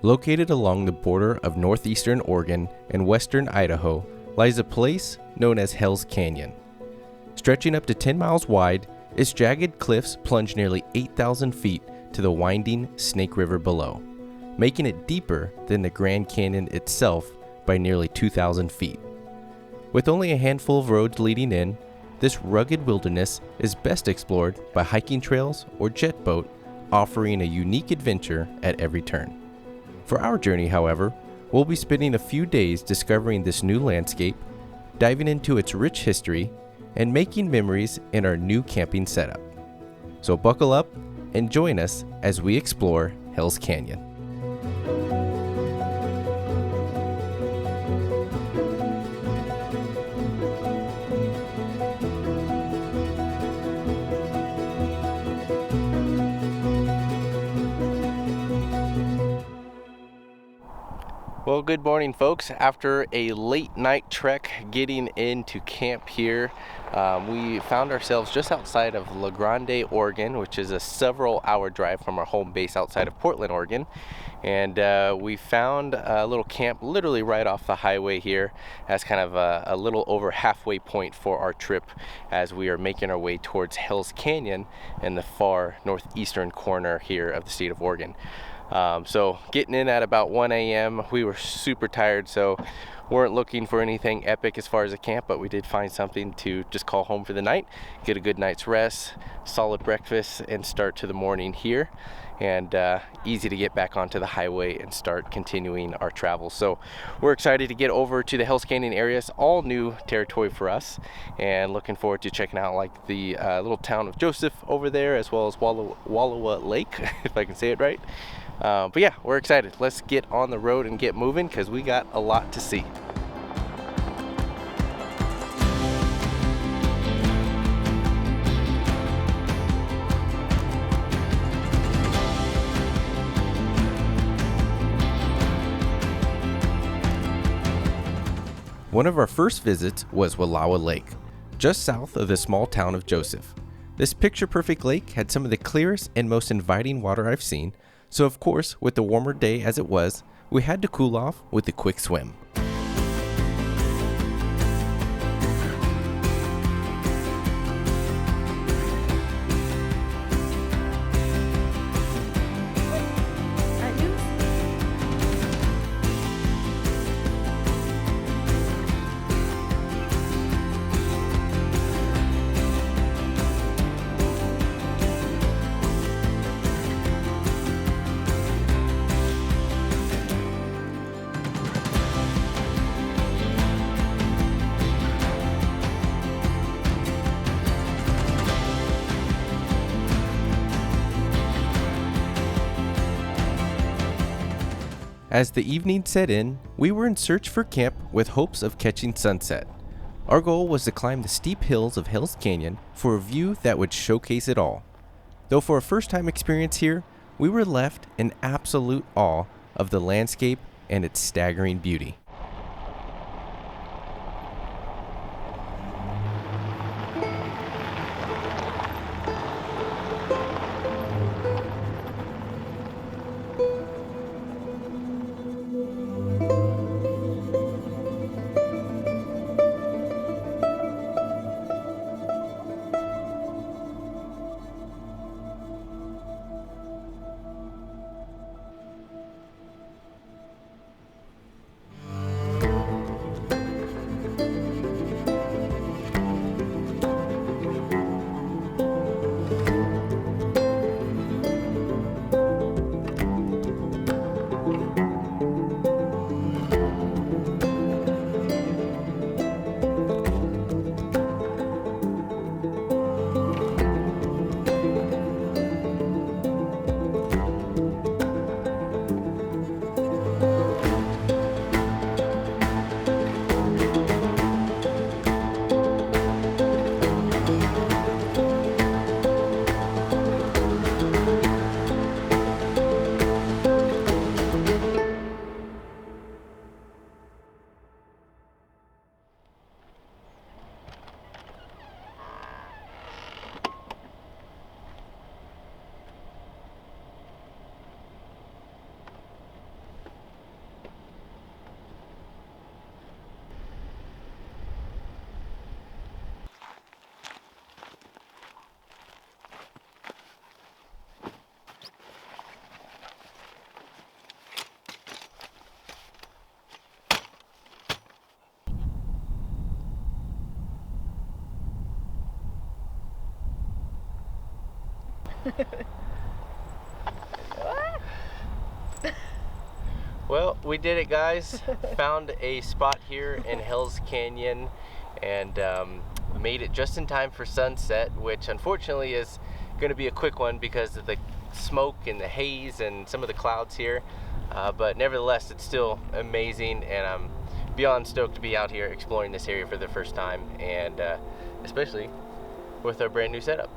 Located along the border of northeastern Oregon and western Idaho lies a place known as Hell's Canyon. Stretching up to 10 miles wide, its jagged cliffs plunge nearly 8,000 feet to the winding Snake River below, making it deeper than the Grand Canyon itself by nearly 2,000 feet. With only a handful of roads leading in, this rugged wilderness is best explored by hiking trails or jet boat, offering a unique adventure at every turn. For our journey, however, we'll be spending a few days discovering this new landscape, diving into its rich history, and making memories in our new camping setup. So buckle up and join us as we explore Hell's Canyon. Well, good morning, folks. After a late night trek getting into camp here, we found ourselves just outside of La Grande, Oregon, which is a several hour drive from our home base outside of Portland, Oregon. And we found a little camp literally right off the highway here as kind of a little over halfway point for our trip as we are making our way towards Hell's Canyon in the far northeastern corner here of the state of Oregon. So getting in at about 1 a.m. we were super tired, so weren't looking for anything epic as far as a camp, but we did find something to just call home for the night, get a good night's rest, solid breakfast, and start to the morning here. And easy to get back onto the highway and start continuing our travel. So we're excited to get over to the Hell's Canyon area. It's all new territory for us, and looking forward to checking out like the little town of Joseph over there, as well as Wallowa Lake, if I can say it right. But yeah, we're excited. Let's get on the road and get moving because we got a lot to see. One of our first visits was Wallowa Lake, just south of the small town of Joseph. This picture-perfect lake had some of the clearest and most inviting water I've seen, so of course, with the warmer day as it was, we had to cool off with a quick swim. As the evening set in, we were in search for camp with hopes of catching sunset. Our goal was to climb the steep hills of Hell's Canyon for a view that would showcase it all. Though for a first-time experience here, we were left in absolute awe of the landscape and its staggering beauty. Well, we did it, guys. Found a spot here in Hell's Canyon and made it just in time for sunset, which unfortunately is going to be a quick one because of the smoke and the haze and some of the clouds here. But nevertheless, it's still amazing, and I'm beyond stoked to be out here exploring this area for the first time, and especially with our brand new setup.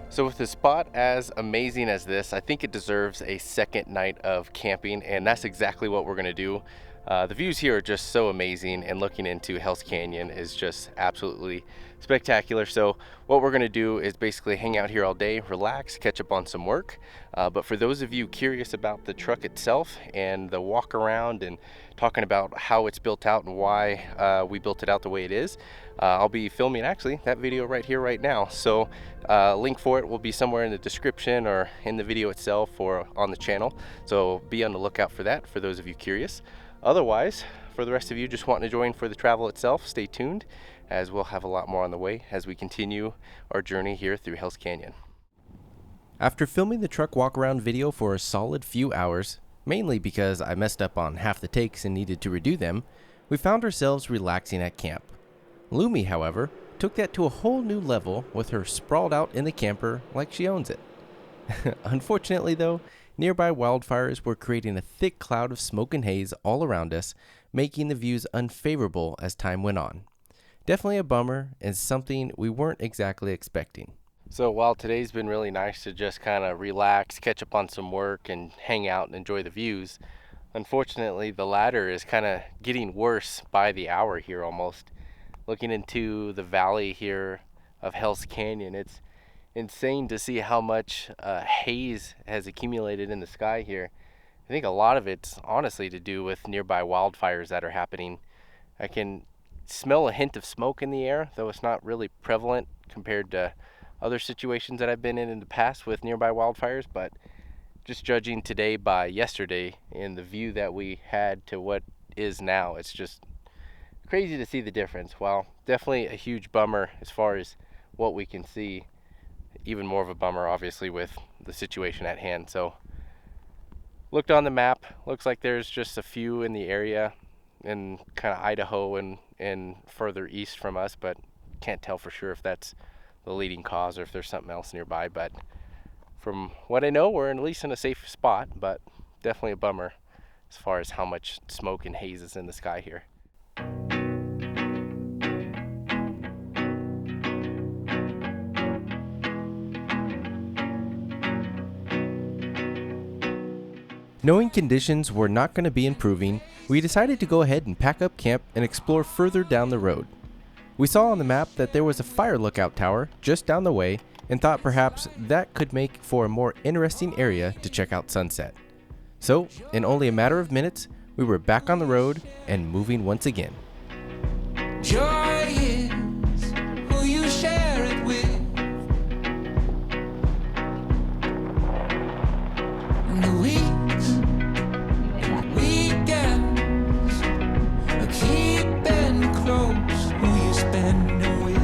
So with a spot as amazing as this, I think it deserves a second night of camping, and that's exactly what we're gonna do. The views here are just so amazing, and looking into Hell's Canyon is just absolutely spectacular. So what we're gonna do is basically hang out here all day, relax, catch up on some work. But for those of you curious about the truck itself and the walk around and talking about how it's built out and why we built it out the way it is, I'll be filming actually that video right here, right now. So link for it will be somewhere in the description or in the video itself or on the channel. So be on the lookout for that for those of you curious. Otherwise, for the rest of you just wanting to join for the travel itself, stay tuned, as we'll have a lot more on the way as we continue our journey here through Hell's Canyon. After filming the truck walk around video for a solid few hours, mainly because I messed up on half the takes and needed to redo them, we found ourselves relaxing at camp. Lumi, however, took that to a whole new level with her sprawled out in the camper like she owns it. Unfortunately though, nearby wildfires were creating a thick cloud of smoke and haze all around us, making the views unfavorable as time went on. Definitely a bummer and something we weren't exactly expecting. So while today's been really nice to just kind of relax, catch up on some work, and hang out and enjoy the views, unfortunately the latter is kind of getting worse by the hour here almost. Looking into the valley here of Hell's Canyon, it's insane to see how much haze has accumulated in the sky here. I think a lot of it's honestly to do with nearby wildfires that are happening. I can smell a hint of smoke in the air, though it's not really prevalent compared to other situations that I've been in the past with nearby wildfires, but just judging today by yesterday and the view that we had to what is now, it's just crazy to see the difference. While definitely a huge bummer as far as what we can see, even more of a bummer obviously with the situation at hand. So looked on the map, looks like there's just a few in the area in kind of Idaho and further east from us, but can't tell for sure if that's the leading cause or if there's something else nearby. But from what I know, we're at least in a safe spot, but definitely a bummer as far as how much smoke and haze is in the sky here. Knowing conditions were not going to be improving, we decided to go ahead and pack up camp and explore further down the road. We saw on the map that there was a fire lookout tower just down the way and thought perhaps that could make for a more interesting area to check out sunset. So, in only a matter of minutes, we were back on the road and moving once again. Joy is who you share it with. And the weeks, weekends, are keeping close who you spend it with.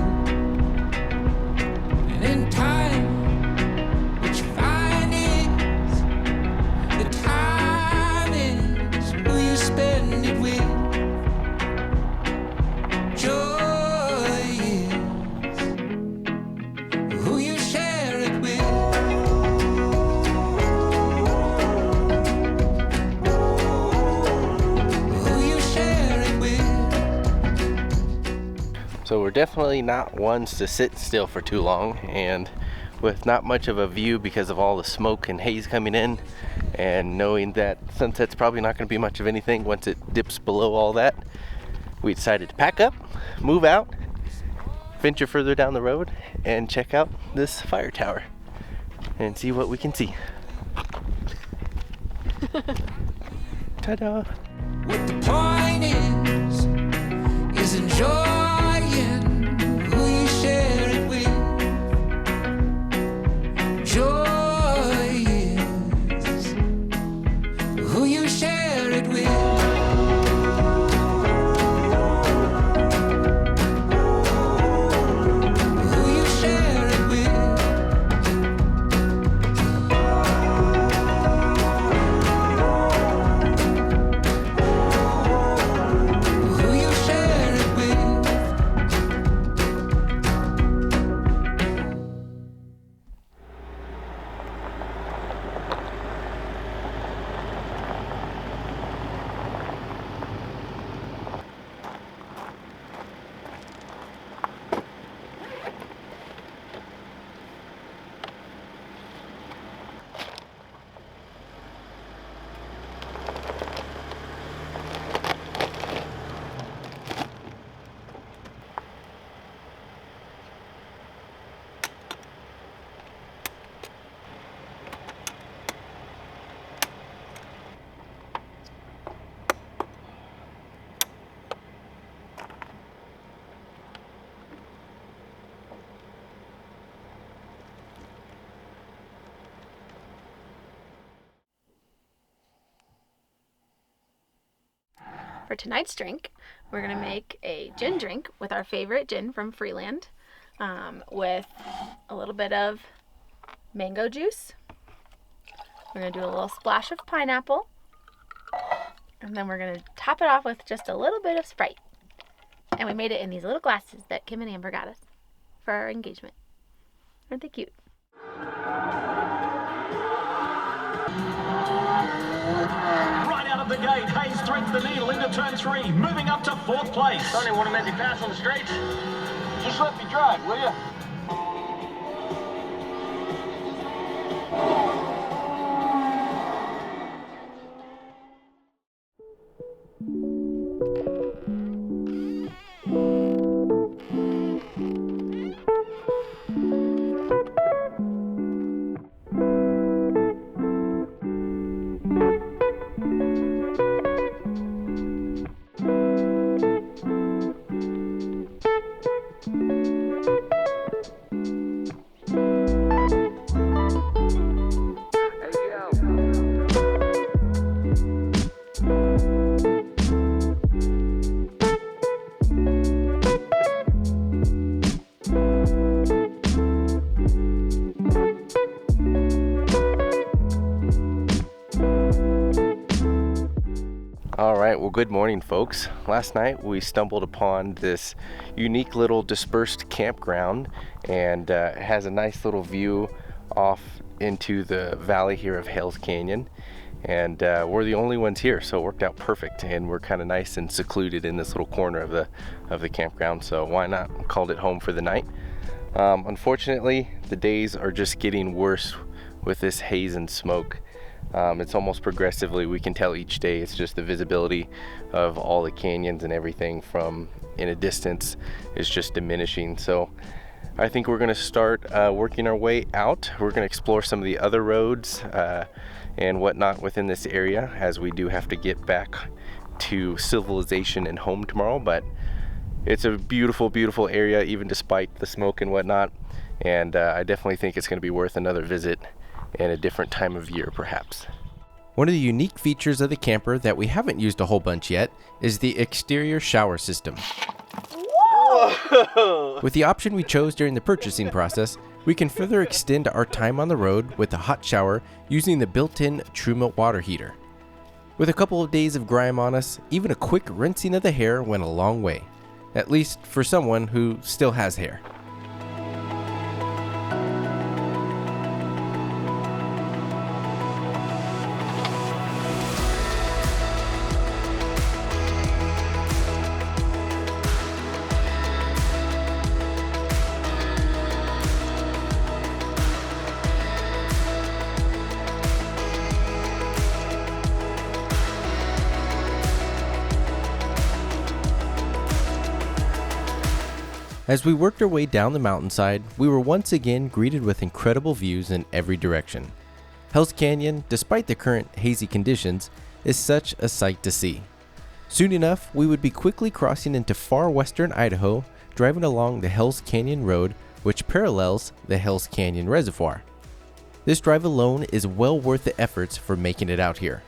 definitely not ones to sit still for too long, and with not much of a view because of all the smoke and haze coming in, and knowing that sunset's probably not going to be much of anything once it dips below all that, we decided to pack up, move out, venture further down the road, and check out this fire tower and see what we can see. Ta-da! What the point is enjoying who you share it with. Joy is who you share it with. Who you share it with. Who you share it with. For tonight's drink, we're going to make a gin drink with our favorite gin from Freeland, with a little bit of mango juice. We're going to do a little splash of pineapple, and then we're going to top it off with just a little bit of Sprite. And we made it in these little glasses that Kim and Amber got us for our engagement. Aren't they cute? Right out of the gate, Hayes threads the needle into turn 3, moving up to 4th place. Sonny, want a messy pass on the straights? Just let me drive, will you? Alright, well, good morning, folks. Last night we stumbled upon this unique little dispersed campground, and it has a nice little view off into the valley here of Hales Canyon, and we're the only ones here, so it worked out perfect, and we're kind of nice and secluded in this little corner of the campground, so why not? Called it home for the night. Unfortunately, the days are just getting worse with this haze and smoke. It's almost progressively, we can tell each day, it's just the visibility of all the canyons and everything from in a distance is just diminishing. So I think we're going to start working our way out. We're going to explore some of the other roads and whatnot within this area, as we do have to get back to civilization and home tomorrow. But it's a beautiful, beautiful area, even despite the smoke and whatnot. And I definitely think it's going to be worth another visit in a different time of year, perhaps. One of the unique features of the camper that we haven't used a whole bunch yet is the exterior shower system. Whoa! With the option we chose during the purchasing process, we can further extend our time on the road with a hot shower using the built-in Truma water heater. With a couple of days of grime on us, even a quick rinsing of the hair went a long way, at least for someone who still has hair. As we worked our way down the mountainside, we were once again greeted with incredible views in every direction. Hell's Canyon, despite the current hazy conditions, is such a sight to see. Soon enough, we would be quickly crossing into far western Idaho, driving along the Hell's Canyon Road, which parallels the Hell's Canyon Reservoir. This drive alone is well worth the efforts for making it out here.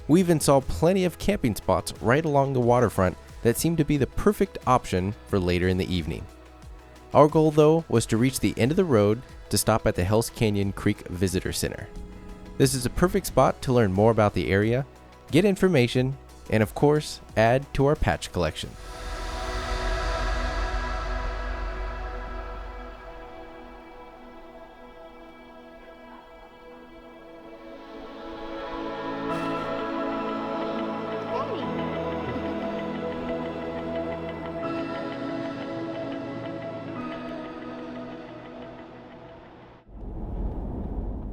We even saw plenty of camping spots right along the waterfront that seemed to be the perfect option for later in the evening. Our goal though was to reach the end of the road to stop at the Hell's Canyon Creek Visitor Center. This is a perfect spot to learn more about the area, get information, and of course, add to our patch collection.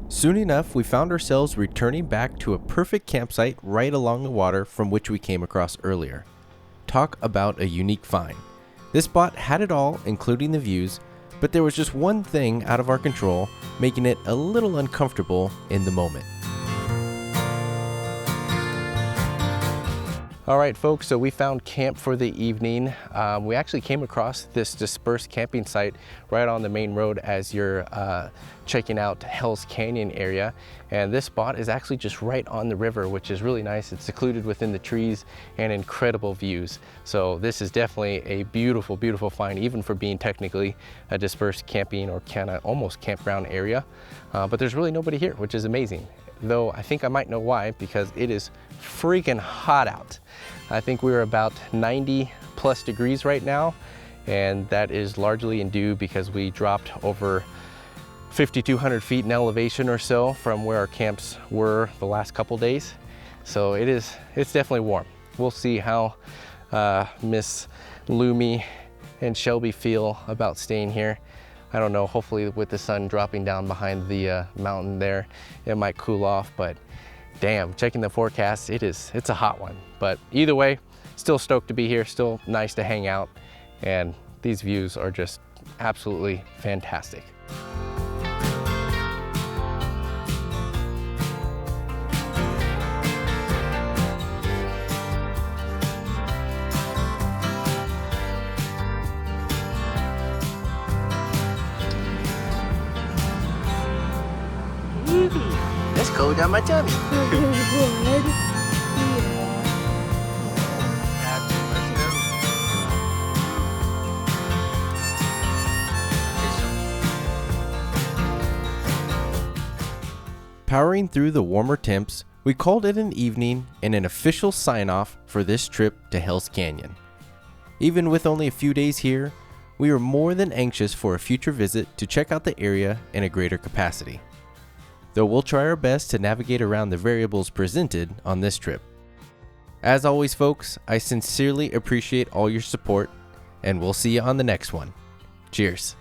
Soon enough, we found ourselves returning back to a perfect campsite right along the water from which we came across earlier. Talk about a unique find. This spot had it all, including the views, but there was just one thing out of our control, making it a little uncomfortable in the moment. All right, folks, so we found camp for the evening. We actually came across this dispersed camping site right on the main road as you're checking out Hell's Canyon area. And this spot is actually just right on the river, which is really nice. It's secluded within the trees and incredible views. So this is definitely a beautiful, beautiful find, even for being technically a dispersed camping or kind of almost campground area. But there's really nobody here, which is amazing. Though I think I might know why, because it is freaking hot out. I think we're about 90 plus degrees right now, and that is largely due because we dropped over 5,200 feet in elevation or so from where our camps were the last couple days. So it's definitely warm. We'll see how Miss Lumi and Shelby feel about staying here. I don't know, hopefully with the sun dropping down behind the mountain there, it might cool off, but damn, checking the forecast, it's a hot one. But either way, still stoked to be here, still nice to hang out, and these views are just absolutely fantastic. Let's go down my tummy. Powering through the warmer temps, we called it an evening and an official sign-off for this trip to Hell's Canyon. Even with only a few days here, we are more than anxious for a future visit to check out the area in a greater capacity. Though we'll try our best to navigate around the variables presented on this trip. As always, folks, I sincerely appreciate all your support, and we'll see you on the next one. Cheers.